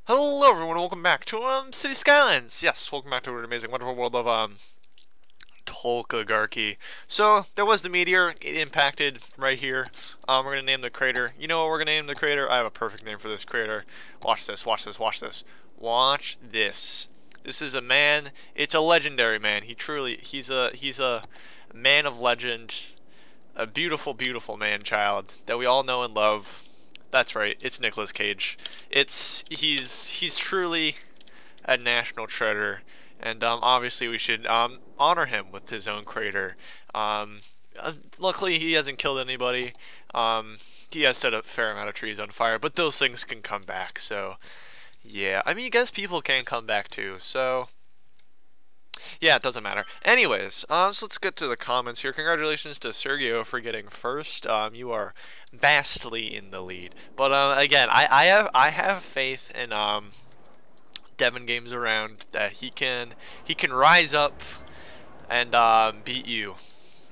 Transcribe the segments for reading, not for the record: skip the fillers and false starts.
Hello everyone, welcome back to City Skylines. Yes, welcome back to an amazing, wonderful world of Tolkagarchy. So there was the meteor, it impacted right here. We're gonna name the crater. You know what we're gonna name the crater? I have a perfect name for this crater. Watch this, watch this, watch this. Watch this. This is a man, it's a legendary man. He's a man of legend. A beautiful, beautiful man child that we all know and love. That's right, it's Nicolas Cage. He's truly a national treasure, and obviously we should honor him with his own crater. Luckily he hasn't killed anybody. He has set a fair amount of trees on fire, but those things can come back. So yeah, I mean, I guess people can come back too. So yeah, it doesn't matter. Anyways, so let's get to the comments here. Congratulations to Sergio for getting first. You are vastly in the lead. But again, I have faith in Devin Games around that he can rise up and beat you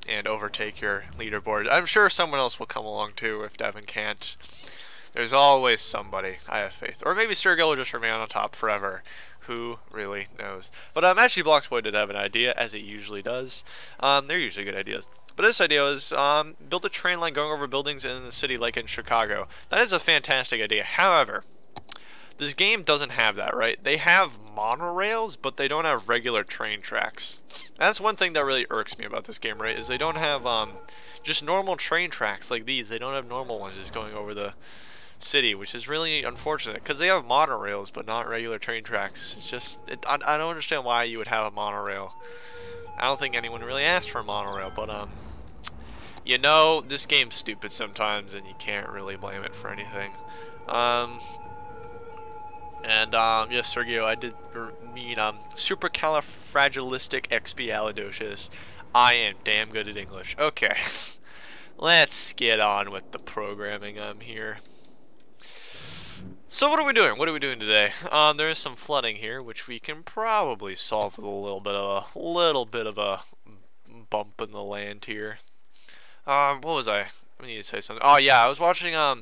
and overtake your leaderboard. I'm sure someone else will come along too if Devin can't. There's always somebody. I have faith. Or maybe Sergio will just remain on top forever. Who really knows? But actually, Bloxboy did have an idea, as it usually does. They're usually good ideas. But this idea was build a train line going over buildings in the city like in Chicago. That is a fantastic idea. However, this game doesn't have that, right? They have monorails, but they don't have regular train tracks. That's one thing that really irks me about this game, right? Is they don't have just normal train tracks like these. They don't have normal ones just going over the city, which is really unfortunate because they have monorails but not regular train tracks. It's just I don't understand why you would have a monorail. I don't think anyone really asked for a monorail, but you know, this game's stupid sometimes and you can't really blame it for anything. Yes, Sergio, I did mean supercalifragilisticexpialidocious. I am damn good at English. Okay. Let's get on with the programming here. So what are we doing? What are we doing today? There is some flooding here, which we can probably solve with a little bit of a bump in the land here. What was I need to say something. Oh yeah, I was watching I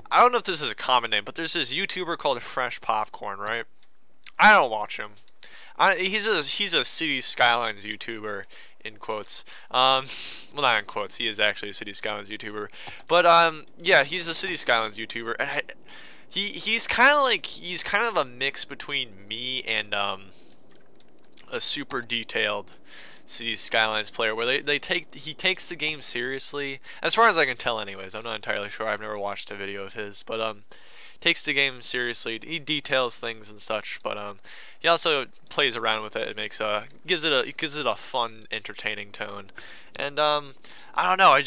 don't know if this is a common name, but there's this YouTuber called Fresh Popcorn, right? I don't watch him. He's a City Skylines YouTuber, in quotes. Well, not in quotes. He is actually a City Skylines YouTuber. But yeah, he's a City Skylines YouTuber, and he's kind of a mix between me and a super detailed City Skylines player, where he takes the game seriously, as far as I can tell. Anyways, I'm not entirely sure. I've never watched a video of his, but takes the game seriously. He details things and such, but he also plays around with it and gives it a fun, entertaining tone. And I don't know, I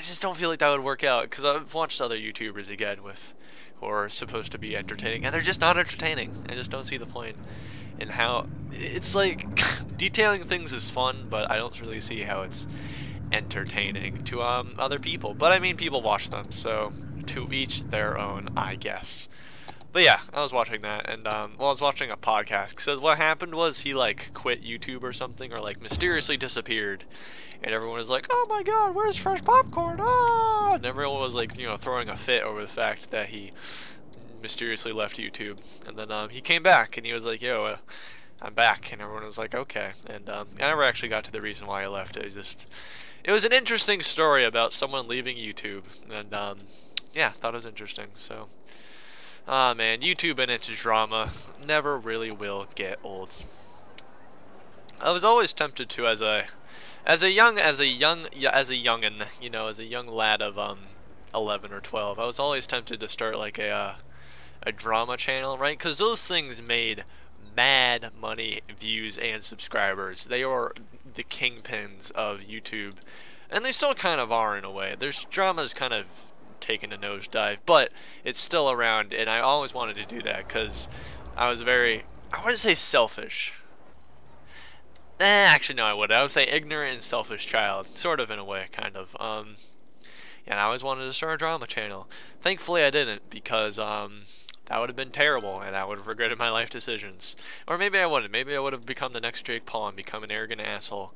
just don't feel like that would work out, because I've watched other YouTubers again who are supposed to be entertaining, and they're just not entertaining. I just don't see the point in how it's like detailing things is fun, but I don't really see how it's entertaining to other people. But I mean, people watch them, so to each their own, I guess. But yeah, I was watching that, and well, I was watching a podcast, because what happened was he like quit YouTube or something, or like mysteriously disappeared, and everyone was like, oh my god, where's Fresh Popcorn? Ah! And everyone was like, you know, throwing a fit over the fact that he mysteriously left YouTube. And then he came back, and he was like, yo, I'm back. And everyone was like, okay. And I never actually got to the reason why I left. It was an interesting story about someone leaving YouTube, and yeah, thought it was interesting. So man, YouTube and its drama never really will get old. I was always tempted to, as a youngin, you know, as a young lad of 11 or 12, I was always tempted to start like a drama channel, right? Because those things made mad money, views, and subscribers. They are the kingpins of YouTube, and they still kind of are in a way. There's drama's kind of taken a nosedive, but it's still around, and I always wanted to do that because I was I wouldn't say selfish. Actually, no, I would. I would say ignorant and selfish child, sort of in a way, kind of. And I always wanted to start a drama channel. Thankfully, I didn't, because that would have been terrible, and I would have regretted my life decisions. Or maybe I wouldn't. Maybe I would have become the next Jake Paul and become an arrogant asshole.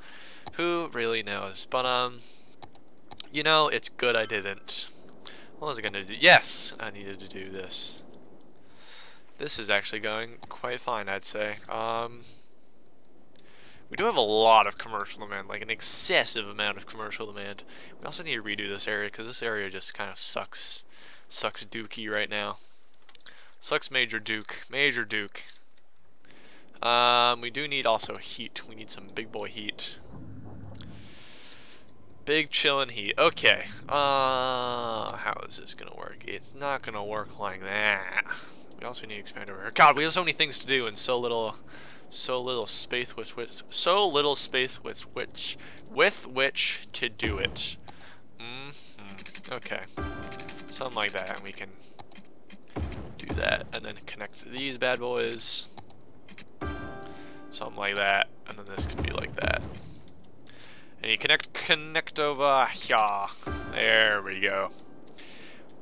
Who really knows? But you know, it's good I didn't. What was I gonna do? Yes, I needed to do this. This is actually going quite fine, I'd say. We do have a lot of commercial demand, like an excessive amount of commercial demand. We also need to redo this area because this area just kind of sucks dookie right now. Sucks major duke. We do need also heat. We need some big boy heat. Big chillin' heat. Okay. How is this gonna work? It's not gonna work like that. We also need to expand over here. God, we have so many things to do and so little space with which to do it. Okay. Something like that, and we can do that, and then connect these bad boys. Something like that, and then this could be like that. And you connect over here. There we go.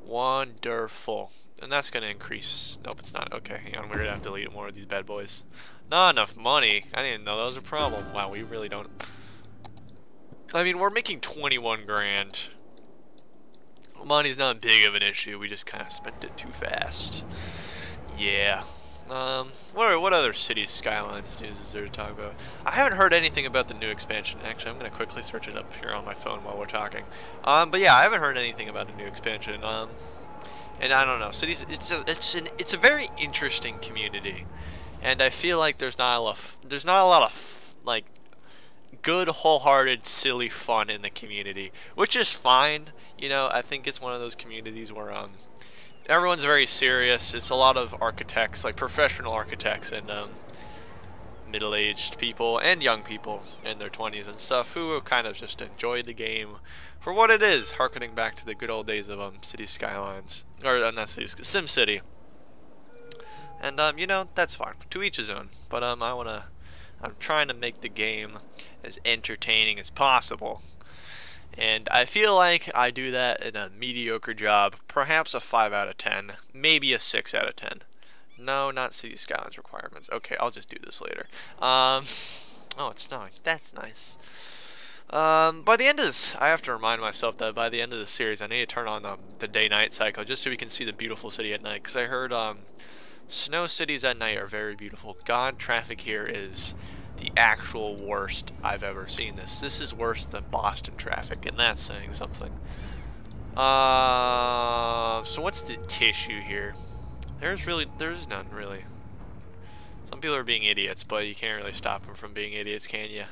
Wonderful. And that's gonna increase. Nope, it's not. Okay, hang on. We're gonna have to delete more of these bad boys. Not enough money. I didn't know that was a problem. Wow, we really don't. I mean, we're making 21 grand. Money's not big of an issue. We just kind of spent it too fast. Yeah. What other cities Skylines news is there to talk about? I haven't heard anything about the new expansion. Actually, I'm gonna quickly search it up here on my phone while we're talking. But yeah, I haven't heard anything about a new expansion. And I don't know. Cities. It's a very interesting community, and I feel like there's not a lot of like good, wholehearted, silly fun in the community, which is fine. You know, I think it's one of those communities where everyone's very serious. It's a lot of architects, like professional architects, and middle-aged people and young people in their 20s and stuff who kind of just enjoy the game for what it is, harkening back to the good old days of City Skylines, or not Cities, SimCity. And you know, that's fine. To each his own. But I'm trying to make the game as entertaining as possible. And I feel like I do that in a mediocre job, perhaps a 5 out of 10, maybe a 6 out of 10. No, not City Skylines requirements. Okay, I'll just do this later. Oh, it's snowing. That's nice. By the end of this, I have to remind myself that by the end of the series, I need to turn on the day-night cycle just so we can see the beautiful city at night. Because I heard snow cities at night are very beautiful. God, traffic here is the actual worst I've ever seen. This is worse than Boston traffic, and that's saying something. So what's the issue here? There's none really. Some people are being idiots, but you can't really stop them from being idiots, can you?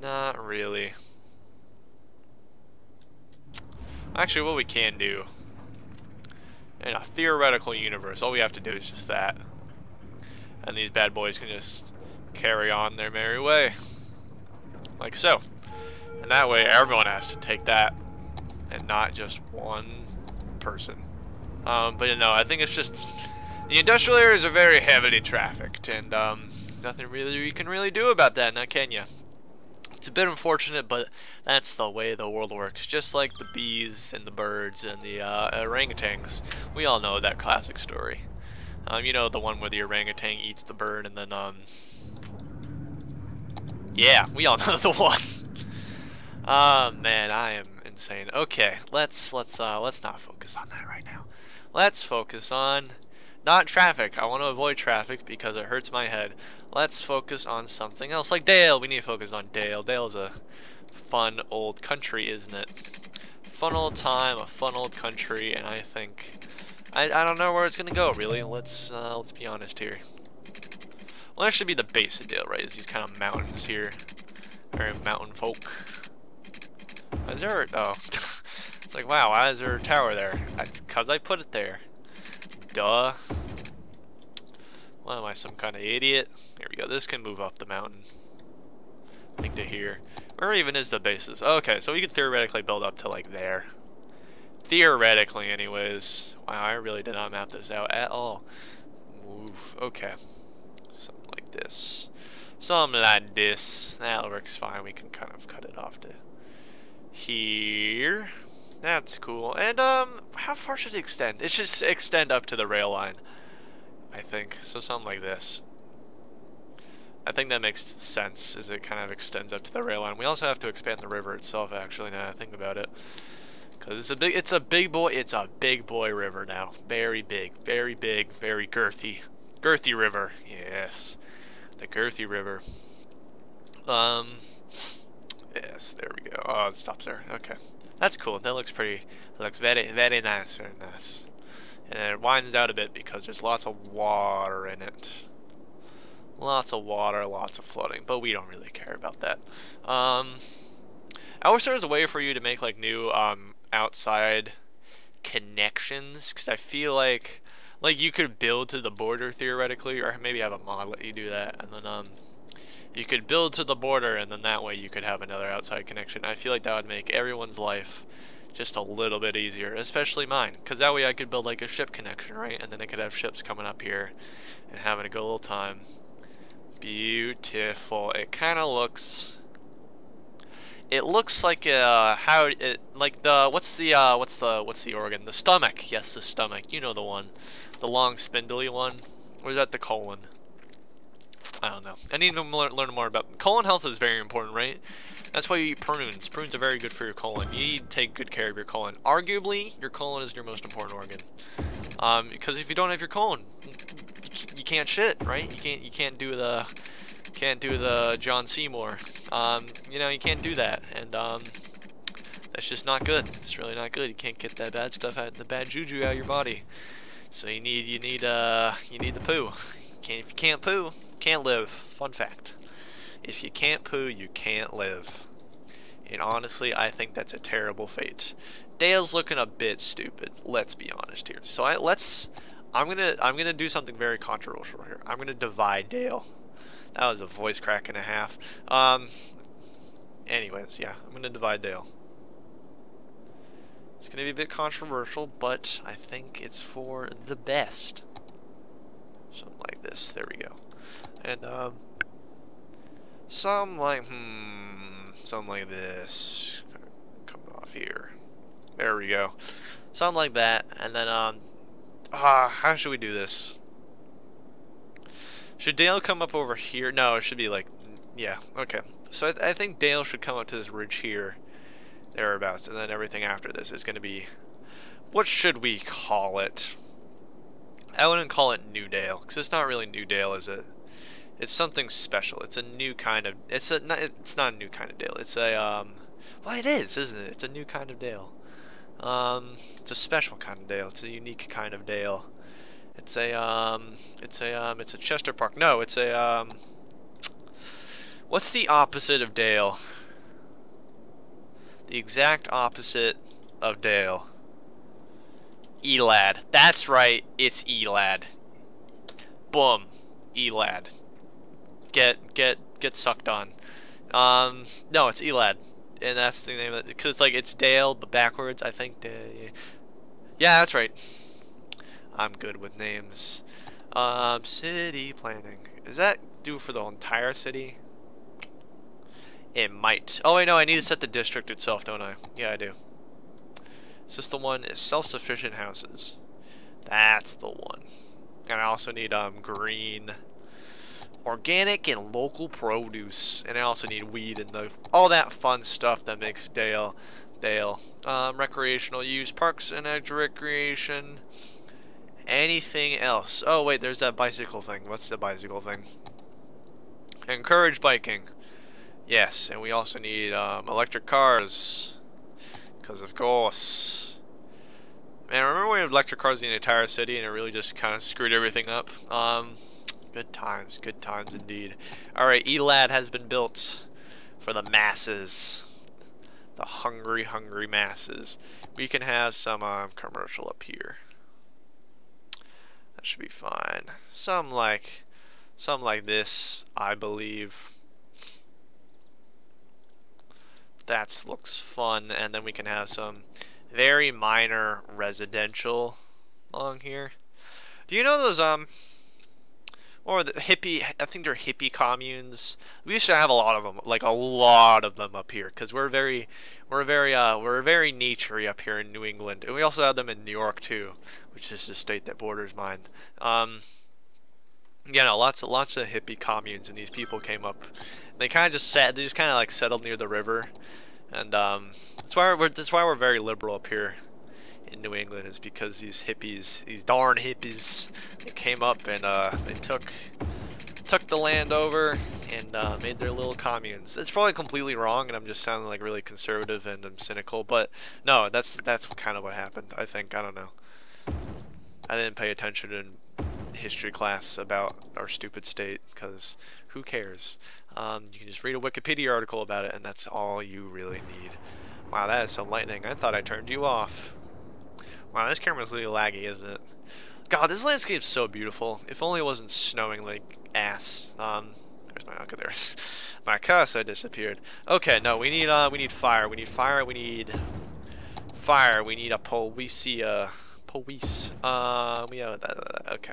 Not really. Actually, what we can do in a theoretical universe, all we have to do is just that, and these bad boys can just carry on their merry way, like so. And that way, everyone has to take that, and not just one person. But you know, I think it's just the industrial areas are very heavily trafficked, and nothing really you can really do about that, now can you? It's a bit unfortunate, but that's the way the world works. Just like the bees and the birds and the orangutans. We all know that classic story. You know, the one where the orangutan eats the bird and then yeah, we all know the one. Man, I am insane. Okay, let's not focus on that right now. Let's focus on not traffic. I want to avoid traffic because it hurts my head. Let's focus on something else, like Dale. We need to focus on Dale. Dale's a fun old country, isn't it? Fun old time, a fun old country, and I think I don't know where it's gonna go really. Let's be honest here. Well, that should be the base of Dale, right? Is these kind of mountains here, very mountain folk. Is there? Oh, it's like wow. Why is there a tower there? That's 'cause I put it there. Duh. What am I, some kind of idiot? Here we go. This can move up the mountain. I think to here. Where even is the bases? Okay, so we could theoretically build up to like there. Theoretically, anyways. Wow, I really did not map this out at all. Move. Okay. Something like this. Something like this. That works fine. We can kind of cut it off to here. That's cool. And how far should it extend? It should extend up to the rail line, I think. So something like this. I think that makes sense, as it kind of extends up to the rail line. We also have to expand the river itself, actually, now that I think about it. Cause it's a big boy river now. Very big, very girthy, girthy river. Yes, the girthy river. Yes, there we go. Oh, it stops there. Okay, that's cool. That looks pretty. It looks very nice, very nice. And then it winds out a bit because there's lots of water in it. Lots of water, lots of flooding, but we don't really care about that. I wish there was a way for you to make like new outside connections, because I feel like you could build to the border theoretically, or maybe have a mod let you do that, and then you could build to the border, and then that way you could have another outside connection. I feel like that would make everyone's life just a little bit easier, especially mine, because that way I could build like a ship connection, right? And then I could have ships coming up here and having a good little time. Beautiful. It kind of looks. It looks like what's the organ? The stomach. Yes, the stomach. You know the one, the long spindly one. Or is that the colon? I don't know. I need to learn more about colon health. Is very important, right? That's why you eat prunes. Prunes are very good for your colon. You need to take good care of your colon. Arguably, your colon is your most important organ. Because if you don't have your colon, you can't shit, right? You can't do the John Seymour. You know, you can't do that, and that's just not good. It's really not good. You can't get that bad stuff out, the bad juju out of your body. So you need the poo. If you can't poo, you can't live. Fun fact. If you can't poo, you can't live. And honestly, I think that's a terrible fate. Dale's looking a bit stupid. Let's be honest here. So I'm gonna do something very controversial here. I'm gonna divide Dale. That was a voice crack and a half. Anyways, yeah, I'm gonna divide Dale. It's gonna be a bit controversial, but I think it's for the best. Something like this. There we go. And something like this. Come off here. There we go. Something like that. And then how should we do this? Should Dale come up over here? No, it should be like, yeah, okay. So I think Dale should come up to this ridge here, thereabouts, and then everything after this is going to be, what should we call it? I wouldn't call it New Dale, because it's not really New Dale, is it? It's something special. It's a new kind of, it's not a new kind of Dale. It's a, well, it is, isn't it? It's a new kind of Dale. It's a special kind of Dale. It's a unique kind of Dale. It's a Chester Park. No, it's a, what's the opposite of Dale? The exact opposite of Dale. Elad. That's right, it's Elad. Boom. Elad. Get sucked on. No, it's Elad. And that's the name of it. Because it's like, it's Dale, but backwards, I think. Yeah, that's right. I'm good with names. City planning. Is that due for the entire city? It might. Oh wait, no, I need to set the district itself, don't I? Yeah, I do. Is this the one? Is self-sufficient houses. That's the one. And I also need green, organic, and local produce. And I also need weed and all that fun stuff that makes Dale. Recreational use, parks and recreation. Anything else? Oh wait, there's that bicycle thing. What's the bicycle thing? Encourage biking. Yes, and we also need electric cars. Because of course. Man, remember when we had electric cars in the entire city and it really just kind of screwed everything up? Good times indeed. Alright, Elad has been built for the masses. The hungry masses. We can have some commercial up here. That should be fine. Something like this, I believe. That looks fun, and then we can have some very minor residential along here. Do you know those or the hippie? I think they're hippie communes. We used to have a lot of them, like a lot of them up here, because we're very naturey up here in New England, and we also have them in New York too, which is the state that borders mine. Yeah, no, lots of hippie communes, and these people came up. They kind of just sat. They just kind of like settled near the river, And that's why we're very liberal up here in New England, is because these hippies, these darn hippies, they came up and they took the land over and made their little communes. It's probably completely wrong, and I'm just sounding like really conservative and I'm cynical, but no, that's kind of what happened. I think, I don't know. I didn't pay attention in history class about our stupid state, because who cares? You can just read a Wikipedia article about it, and that's all you really need. Wow, that is some lightning. I thought I turned you off. Wow, this camera's really laggy, isn't it? God, this landscape's so beautiful. If only it wasn't snowing like ass. There's my uncle there. My casa disappeared. Okay, no, we need fire. We need fire. We need fire. We need a police. Okay.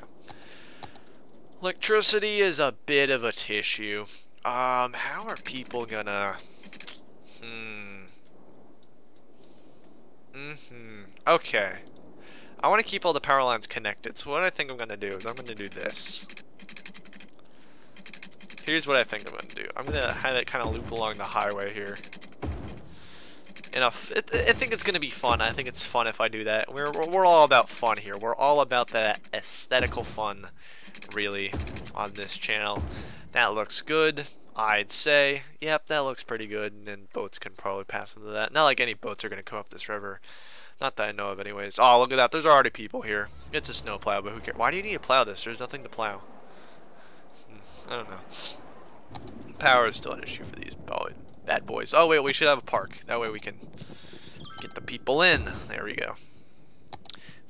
Electricity is a bit of a tissue. How are people gonna? Okay. I want to keep all the power lines connected, so what I think I'm gonna do is I'm gonna do this. Here's what I think I'm gonna do. I'm gonna have it kind of loop along the highway here. And I think it's gonna be fun. I think it's fun if I do that. We're all about fun here. We're all about that aesthetical fun, really, on this channel. That looks good, I'd say. Yep, that looks pretty good. And then boats can probably pass into that. Not like any boats are gonna come up this river. Not that I know of, anyways. Oh, look at that. There's already people here. It's a snow plow, but who cares? Why do you need to plow this? There's nothing to plow. I don't know. Power is still an issue for these bad boys. Oh, wait, we should have a park. That way we can get the people in. There we go.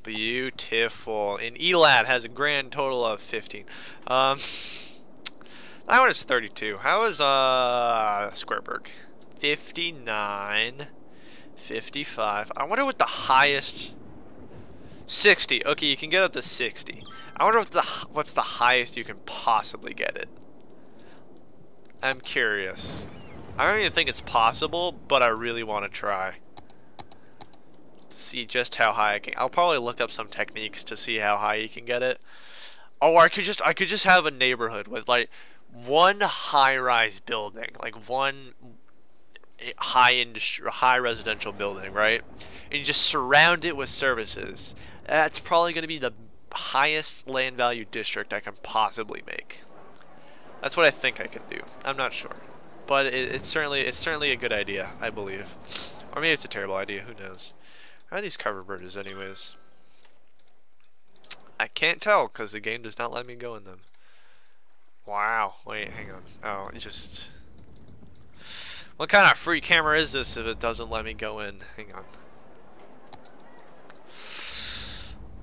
Beautiful. And Elad has a grand total of 15. That one is 32. How is Squareberg? 59. 55. I wonder what the highest. 60. Okay, you can get up to 60. I wonder what's the highest you can possibly get it. I'm curious. I don't even think it's possible, but I really want to try. See just how high I can. I'll probably look up some techniques to see how high you can get it. Oh, I could just have a neighborhood with like one high-rise building, like one high residential building, right? And you just surround it with services. That's probably going to be the highest land value district I can possibly make. That's what I think I can do. I'm not sure, but it's certainly a good idea, I believe. Or maybe it's a terrible idea. Who knows? How are these cover bridges, anyways? I can't tell because the game does not let me go in them. Wow. Wait, hang on. Oh, it just. What kind of free camera is this if it doesn't let me go in? Hang on.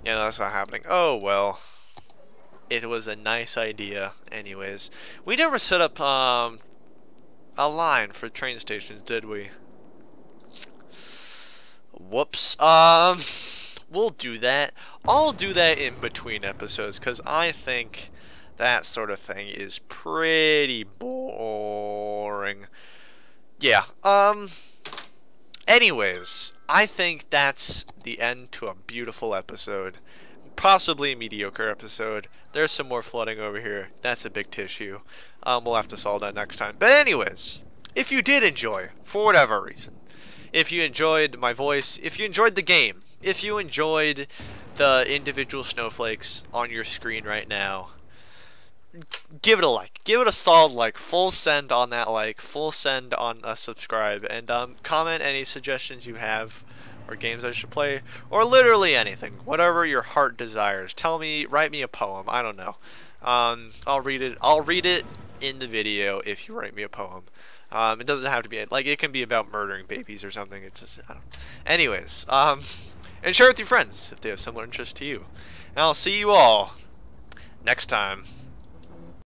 Yeah, no, that's not happening. Oh, well. It was a nice idea anyways. We never set up a line for train stations, did we? Whoops. We'll do that. I'll do that in between episodes because I think that sort of thing is pretty boring. Yeah, anyways, I think that's the end to a beautiful episode. Possibly a mediocre episode. There's some more flooding over here. That's a big tissue. We'll have to solve that next time. But anyways, if you did enjoy, for whatever reason, if you enjoyed my voice, if you enjoyed the game, if you enjoyed the individual snowflakes on your screen right now, give it a like. Give it a solid like. Full send on that like. Full send on a subscribe. And comment any suggestions you have or games I should play. Or literally anything. Whatever your heart desires. Tell me. Write me a poem. I don't know. I'll read it. I'll read it in the video if you write me a poem. It doesn't have to be like it can be about murdering babies or something. It's just I don't know. Anyways, and share it with your friends if they have similar interest to you. And I'll see you all next time.